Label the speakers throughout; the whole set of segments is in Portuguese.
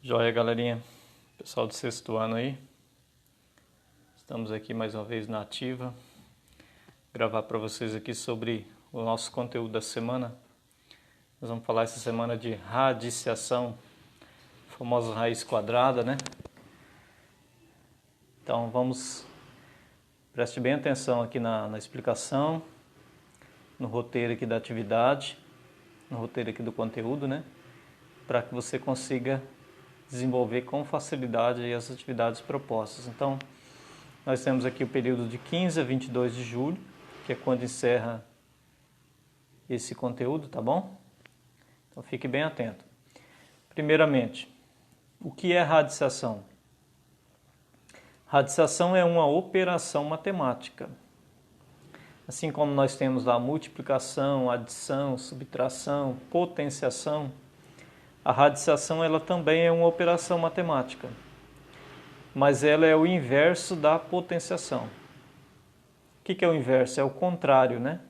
Speaker 1: Joia, galerinha, pessoal do sexto ano aí, estamos aqui mais uma vez na ativa, gravar para vocês aqui sobre o nosso conteúdo da semana. Nós vamos falar essa semana de radiciação, a famosa raiz quadrada, né? Então preste bem atenção aqui na explicação, no roteiro aqui da atividade, no roteiro aqui do conteúdo, né? Para que você consiga desenvolver com facilidade as atividades propostas. Então, nós temos aqui o período de 15 a 22 de julho, que é quando encerra esse conteúdo, tá bom? Então, fique bem atento. Primeiramente, o que é radiciação? Radiciação é uma operação matemática. Assim como nós temos lá multiplicação, adição, subtração, potenciação, a radiciação ela também é uma operação matemática, mas ela é o inverso da potenciação. O que é o inverso? É o contrário, né?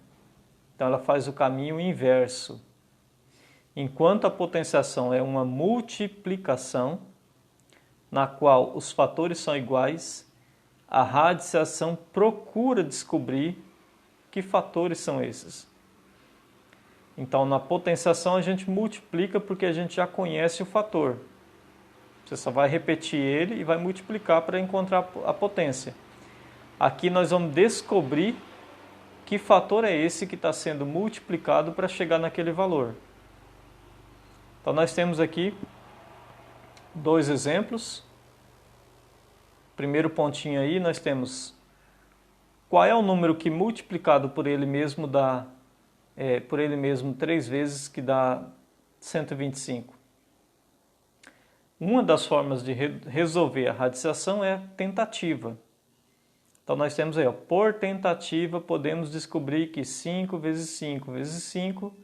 Speaker 1: Então ela faz o caminho inverso. Enquanto a potenciação é uma multiplicação, na qual os fatores são iguais, a radiciação procura descobrir que fatores são esses. Então, na potenciação, a gente multiplica porque a gente já conhece o fator. Você só vai repetir ele e vai multiplicar para encontrar a potência. Aqui nós vamos descobrir que fator é esse que está sendo multiplicado para chegar naquele valor. Então, nós temos aqui dois exemplos. Primeiro pontinho aí, nós temos qual é o número que multiplicado por ele mesmo dá por ele mesmo 3 vezes, que dá 125. Uma das formas de resolver a radiciação é a tentativa. Então nós temos aí, por tentativa, podemos descobrir que 5 vezes 5 vezes 5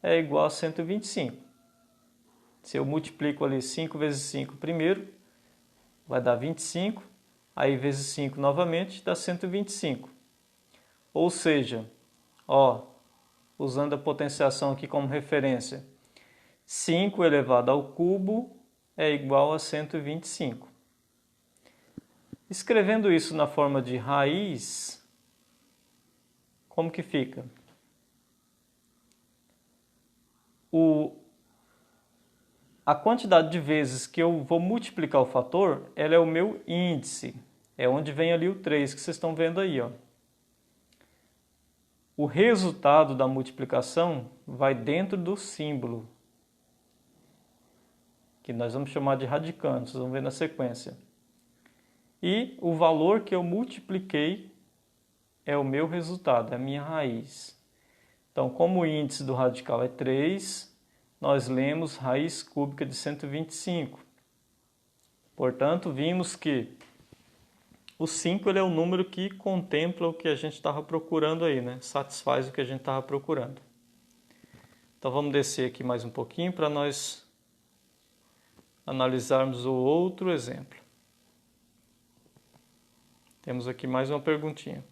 Speaker 1: é igual a 125. Se eu multiplico ali 5 vezes 5 primeiro, vai dar 25, aí vezes 5 novamente, dá 125. Ou seja, usando a potenciação aqui como referência, 5 elevado ao cubo é igual a 125. Escrevendo isso na forma de raiz, como que fica? A quantidade de vezes que eu vou multiplicar o fator, ela é o meu índice. É onde vem ali o 3 que vocês estão vendo aí, ó. O resultado da multiplicação vai dentro do símbolo, que nós vamos chamar de radicando, vocês vão ver na sequência. E o valor que eu multipliquei é o meu resultado, é a minha raiz. Então, como o índice do radical é 3, nós lemos raiz cúbica de 125. Portanto, vimos que o 5 ele é o número que contempla o que a gente estava procurando aí, né? Satisfaz o que a gente estava procurando. Então vamos descer aqui mais um pouquinho para nós analisarmos o outro exemplo. Temos aqui mais uma perguntinha.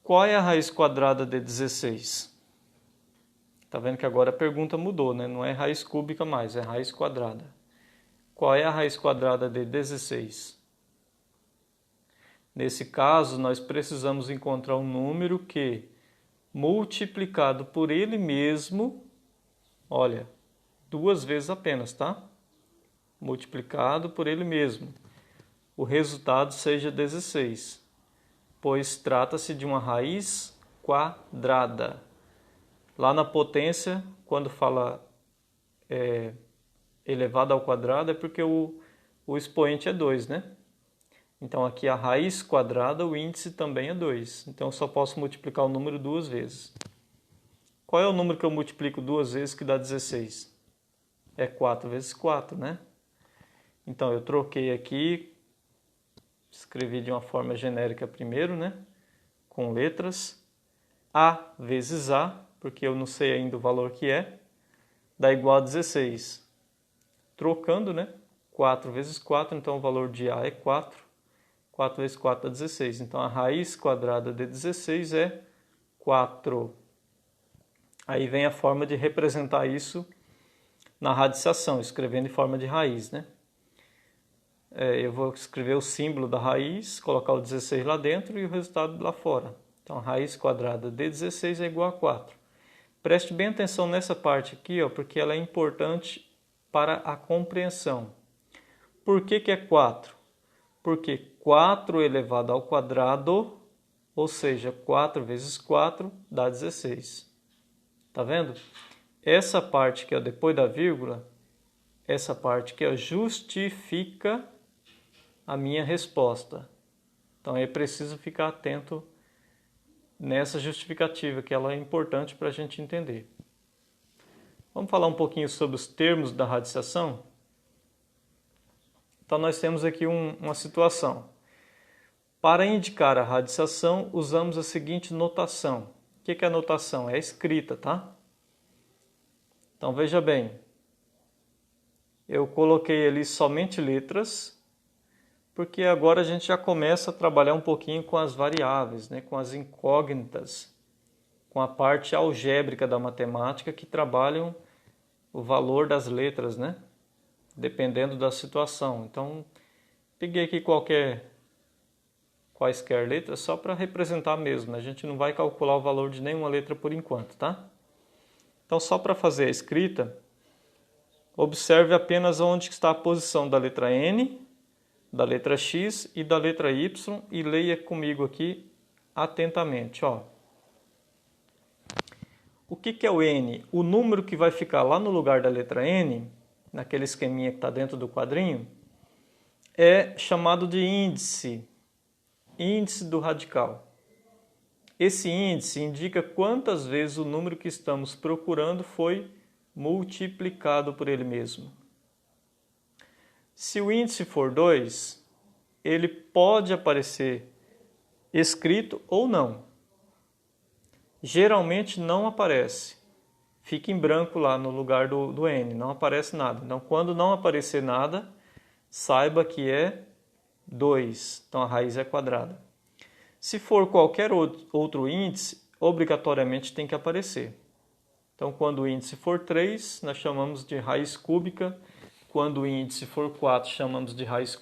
Speaker 1: Qual é a raiz quadrada de 16? Está vendo que agora a pergunta mudou, né? Não é raiz cúbica mais, é raiz quadrada. Qual é a raiz quadrada de 16? Nesse caso, nós precisamos encontrar um número que, multiplicado por ele mesmo, olha, 2 vezes apenas, tá? Multiplicado por ele mesmo, o resultado seja 16, pois trata-se de uma raiz quadrada. Lá na potência, quando fala elevado ao quadrado, é porque o expoente é 2, né? Então aqui a raiz quadrada, o índice também é 2. Então eu só posso multiplicar o número 2 vezes. Qual é o número que eu multiplico 2 vezes que dá 16? É 4 vezes 4, né? Então eu troquei aqui, escrevi de uma forma genérica primeiro, né? Com letras. A vezes A, porque eu não sei ainda o valor que é, dá igual a 16. Trocando, né? 4 vezes 4, então o valor de A é 4. 4 vezes 4 dá 16. Então, a raiz quadrada de 16 é 4. Aí vem a forma de representar isso na radiciação, escrevendo em forma de raiz, né? Eu vou escrever o símbolo da raiz, colocar o 16 lá dentro e o resultado lá fora. Então, a raiz quadrada de 16 é igual a 4. Preste bem atenção nessa parte aqui, ó, porque ela é importante para a compreensão. Por que que é 4? Porque 4 elevado ao quadrado, ou seja, 4 vezes 4 dá 16. Tá vendo? Essa parte aqui, ó, depois da vírgula, essa parte aqui, ó, justifica a minha resposta. Então é preciso ficar atento nessa justificativa, que ela é importante para a gente entender. Vamos falar um pouquinho sobre os termos da radiciação? Então nós temos aqui uma situação. Para indicar a radiciação, usamos a seguinte notação. O que é a notação? É a escrita, tá? Então veja bem, eu coloquei ali somente letras, porque agora a gente já começa a trabalhar um pouquinho com as variáveis, né? Com as incógnitas, com a parte algébrica da matemática que trabalham o valor das letras, né? Dependendo da situação. Então, peguei aqui quaisquer letras só para representar mesmo. A gente não vai calcular o valor de nenhuma letra por enquanto, tá? Então, só para fazer a escrita, observe apenas onde está a posição da letra N, da letra X e da letra Y e leia comigo aqui atentamente, ó. O que é o N? O número que vai ficar lá no lugar da letra N, naquele esqueminha que está dentro do quadrinho, é chamado de índice, índice do radical. Esse índice indica quantas vezes o número que estamos procurando foi multiplicado por ele mesmo. Se o índice for 2, ele pode aparecer escrito ou não. Geralmente não aparece. Fica em branco lá no lugar do N, não aparece nada. Então, quando não aparecer nada, saiba que é 2. Então, a raiz é quadrada. Se for qualquer outro índice, obrigatoriamente tem que aparecer. Então, quando o índice for 3, nós chamamos de raiz cúbica. Quando o índice for 4, chamamos de raiz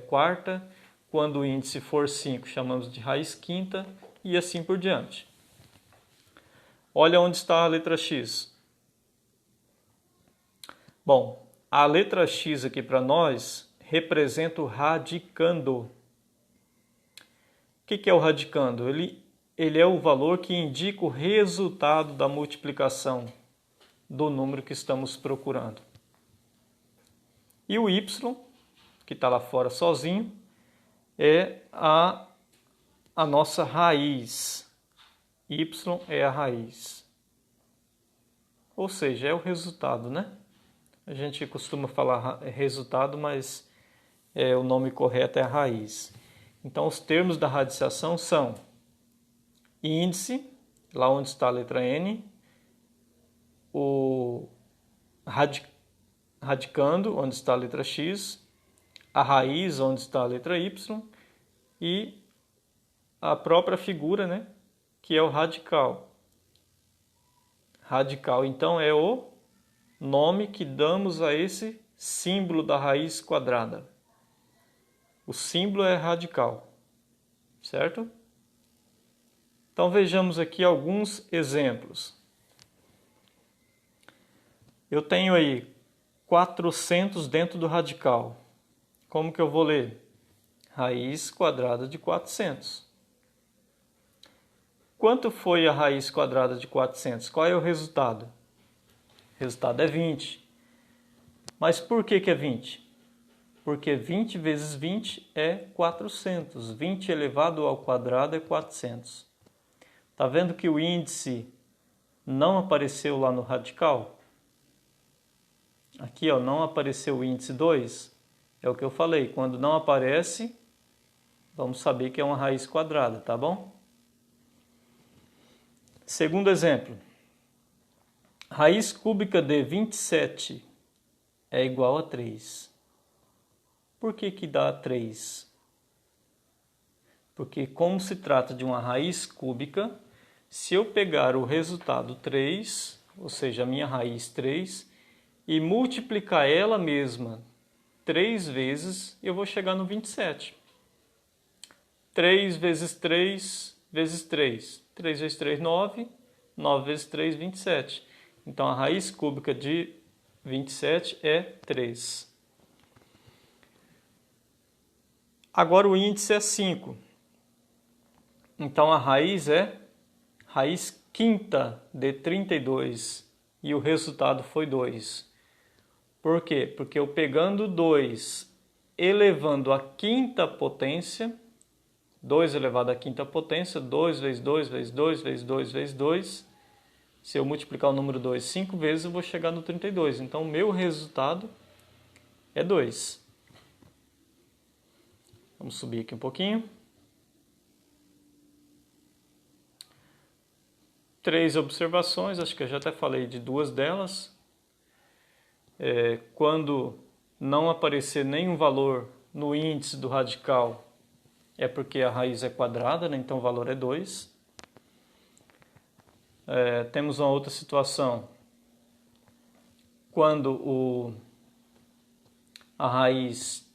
Speaker 1: quarta. Quando o índice for 5, chamamos de raiz quinta e assim por diante. Olha onde está a letra X. Bom, a letra X aqui para nós representa o radicando. O que é o radicando? Ele é o valor que indica o resultado da multiplicação do número que estamos procurando. E o Y, que está lá fora sozinho, é a nossa raiz. Y é a raiz. Ou seja, é o resultado, né? A gente costuma falar resultado, mas o nome correto é a raiz. Então, os termos da radiciação são índice, lá onde está a letra N, o radicando, onde está a letra X, a raiz, onde está a letra Y, e a própria figura, né, que é o radical. Radical, então, é o nome que damos a esse símbolo da raiz quadrada. O símbolo é radical, certo? Então vejamos aqui alguns exemplos. Eu tenho aí 400 dentro do radical. Como que eu vou ler? Raiz quadrada de 400. Quanto foi a raiz quadrada de 400? Qual é o resultado? O resultado é 20. Mas por que é 20? Porque 20 vezes 20 é 400. 20 elevado ao quadrado é 400. Está vendo que o índice não apareceu lá no radical? Aqui, ó, não apareceu o índice 2. É o que eu falei. Quando não aparece, vamos saber que é uma raiz quadrada, tá bom? Segundo exemplo. Raiz cúbica de 27 é igual a 3. Por que dá 3? Porque como se trata de uma raiz cúbica, se eu pegar o resultado 3, ou seja, a minha raiz 3, e multiplicar ela mesma 3 vezes, eu vou chegar no 27. 3 vezes 3 vezes 3. 3 vezes 3, 9. 9 vezes 3, 27. Então, a raiz cúbica de 27 é 3. Agora, o índice é 5. Então, a raiz é raiz quinta de 32. E o resultado foi 2. Por quê? Porque eu pegando 2 elevando à quinta potência, 2 elevado à quinta potência, 2 vezes 2 vezes 2 vezes 2 vezes 2. Se eu multiplicar o número 2 5 vezes, eu vou chegar no 32. Então, o meu resultado é 2. Vamos subir aqui um pouquinho. 3 observações, acho que eu já até falei de 2 delas. Quando não aparecer nenhum valor no índice do radical, é porque a raiz é quadrada, né? Então o valor é 2. Temos uma outra situação, quando a raiz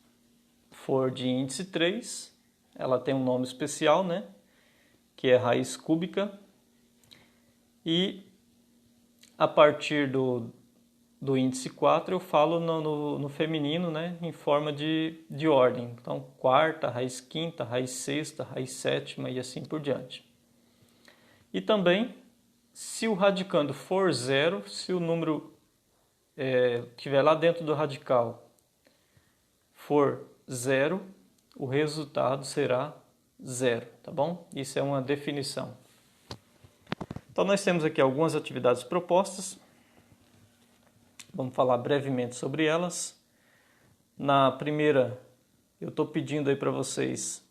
Speaker 1: for de índice 3, ela tem um nome especial, né? Que é raiz cúbica. E a partir do índice 4 eu falo no feminino, né, em forma de ordem. Então, quarta, raiz quinta, raiz sexta, raiz sétima e assim por diante. E também, se o radicando for zero, se o número estiver lá dentro do radical for zero, o resultado será zero, tá bom? Isso é uma definição. Então, nós temos aqui algumas atividades propostas. Vamos falar brevemente sobre elas. Na primeira, eu estou pedindo aí para vocês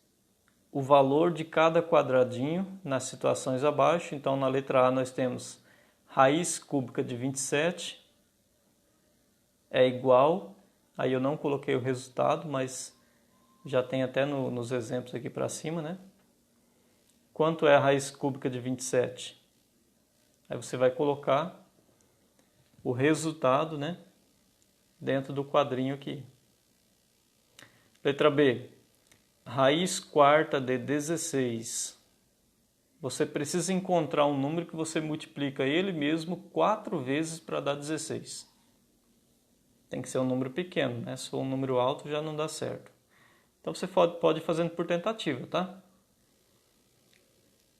Speaker 1: o valor de cada quadradinho nas situações abaixo. Então, na letra A, nós temos raiz cúbica de 27 é igual. Aí eu não coloquei o resultado, mas já tem até nos exemplos aqui para cima, né? Quanto é a raiz cúbica de 27? Aí você vai colocar o resultado, né, dentro do quadrinho aqui. Letra B. Raiz quarta de 16. Você precisa encontrar um número que você multiplica ele mesmo 4 vezes para dar 16. Tem que ser um número pequeno, né? Se for um número alto já não dá certo. Então você pode ir fazendo por tentativa, tá?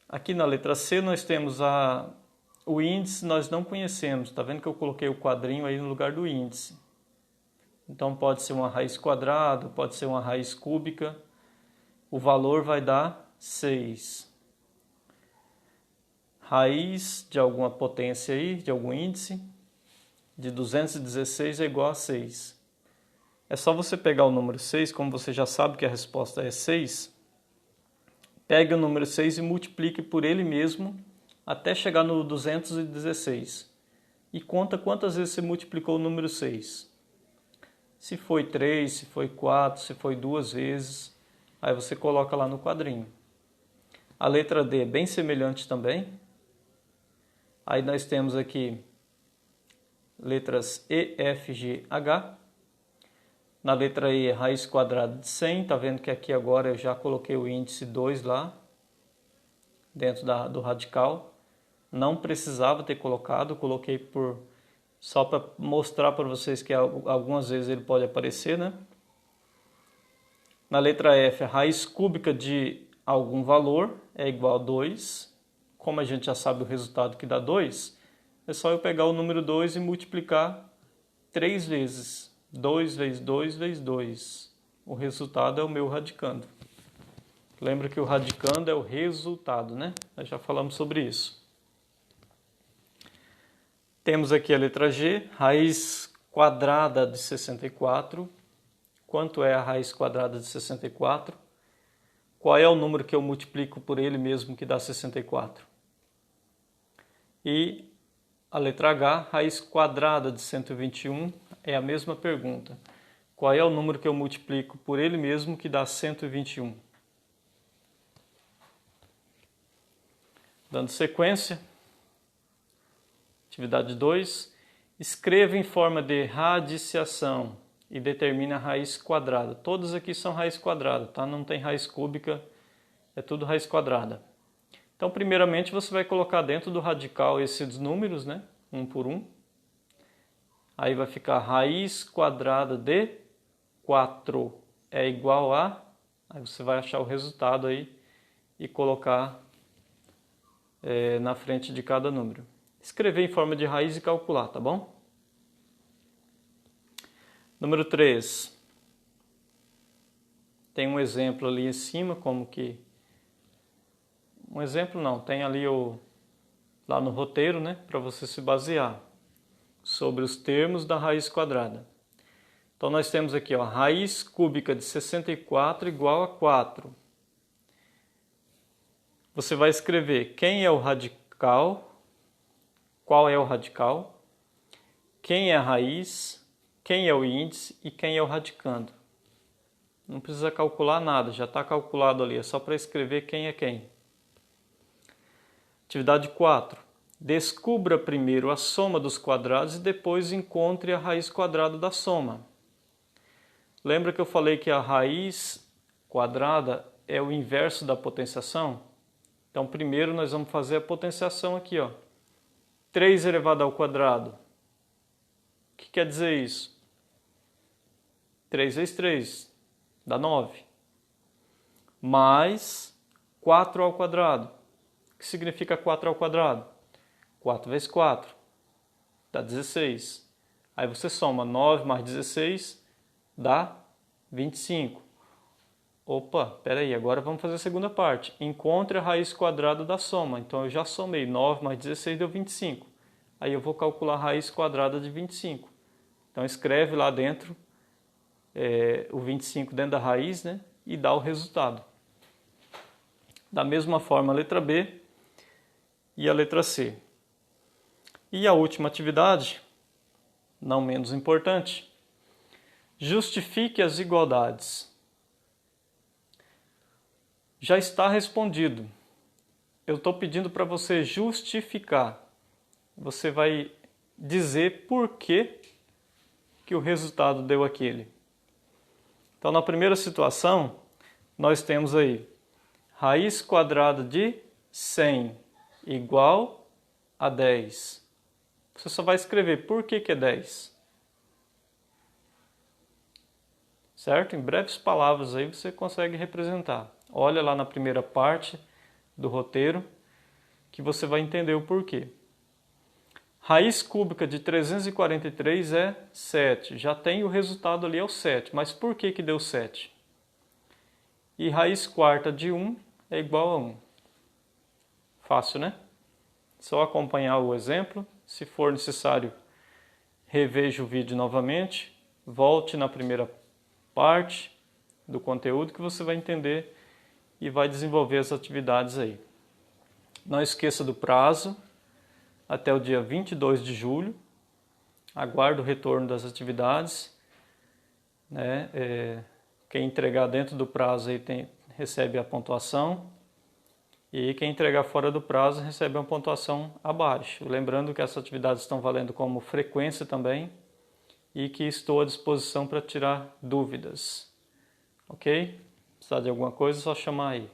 Speaker 1: Aqui na letra C nós temos o índice, nós não conhecemos. Tá vendo que eu coloquei o quadrinho aí no lugar do índice? Então pode ser uma raiz quadrada, pode ser uma raiz cúbica. O valor vai dar 6. Raiz de alguma potência aí, de algum índice, de 216 é igual a 6. É só você pegar o número 6, como você já sabe que a resposta é 6, pegue o número 6 e multiplique por ele mesmo até chegar no 216. E conta quantas vezes você multiplicou o número 6. Se foi 3, se foi 4, se foi 2 vezes, aí você coloca lá no quadrinho. A letra D é bem semelhante também. Aí nós temos aqui letras E, F, G, H. Na letra E, raiz quadrada de 100. Tá vendo que aqui agora eu já coloquei o índice 2 lá, dentro do radical. Não precisava ter colocado, coloquei só para mostrar para vocês que algumas vezes ele pode aparecer, né? Na letra F, a raiz cúbica de algum valor é igual a 2. Como a gente já sabe o resultado que dá 2, é só eu pegar o número 2 e multiplicar 3 vezes. 2 vezes 2 vezes 2. O resultado é o meu radicando. Lembra que o radicando é o resultado, né? Nós já falamos sobre isso. Temos aqui a letra G, raiz quadrada de 64. Quanto é a raiz quadrada de 64? Qual é o número que eu multiplico por ele mesmo que dá 64? E a letra H, raiz quadrada de 121, é a mesma pergunta. Qual é o número que eu multiplico por ele mesmo que dá 121? Dando sequência, atividade 2. Escreva em forma de radiciação e determine a raiz quadrada. Todas aqui são raiz quadrada, tá? Não tem raiz cúbica, é tudo raiz quadrada. Então, primeiramente, você vai colocar dentro do radical esses números, né? Um por um. Aí vai ficar raiz quadrada de 4 é igual a... Aí você vai achar o resultado aí e colocar na frente de cada número. Escrever em forma de raiz e calcular, tá bom? Número 3. Tem um exemplo ali em cima, como que... Um exemplo não, tem ali lá no roteiro, né? Para você se basear sobre os termos da raiz quadrada. Então nós temos aqui, ó, raiz cúbica de 64 igual a 4. Você vai escrever quem é o radical, qual é o radical, quem é a raiz, quem é o índice e quem é o radicando. Não precisa calcular nada, já está calculado ali, é só para escrever quem é quem. Atividade 4. Descubra primeiro a soma dos quadrados e depois encontre a raiz quadrada da soma. Lembra que eu falei que a raiz quadrada é o inverso da potenciação? Então, primeiro nós vamos fazer a potenciação aqui, ó. 3 elevado ao quadrado. O que quer dizer isso? 3 vezes 3 dá 9. Mais 4 ao quadrado. O que significa 4 ao quadrado? 4 vezes 4 dá 16. Aí você soma 9 mais 16 dá 25. Opa, peraí, agora vamos fazer a segunda parte. Encontre a raiz quadrada da soma. Então eu já somei 9 mais 16 deu 25. Aí eu vou calcular a raiz quadrada de 25. Então escreve lá dentro o 25 dentro da raiz, né? E dá o resultado. Da mesma forma a letra B e a letra C. E a última atividade, não menos importante, justifique as igualdades. Já está respondido. Eu estou pedindo para você justificar. Você vai dizer por que o resultado deu aquele. Então, na primeira situação, nós temos aí raiz quadrada de 100 igual a 10. Você só vai escrever por que é 10. Certo? Em breves palavras aí você consegue representar. Olha lá na primeira parte do roteiro que você vai entender o porquê. Raiz cúbica de 343 é 7. Já tem o resultado ali, é o 7. Mas por que deu 7? E raiz quarta de 1 é igual a 1. Fácil, né? Só acompanhar o exemplo. Se for necessário, reveja o vídeo novamente. Volte na primeira parte do conteúdo que você vai entender e vai desenvolver as atividades aí. Não esqueça do prazo, até o dia 22 de julho. Aguardo o retorno das atividades. Né? Quem entregar dentro do prazo aí recebe a pontuação. E quem entregar fora do prazo recebe uma pontuação abaixo. Lembrando que essas atividades estão valendo como frequência também e que estou à disposição para tirar dúvidas. Ok? Precisar de alguma coisa, é só chamar aí.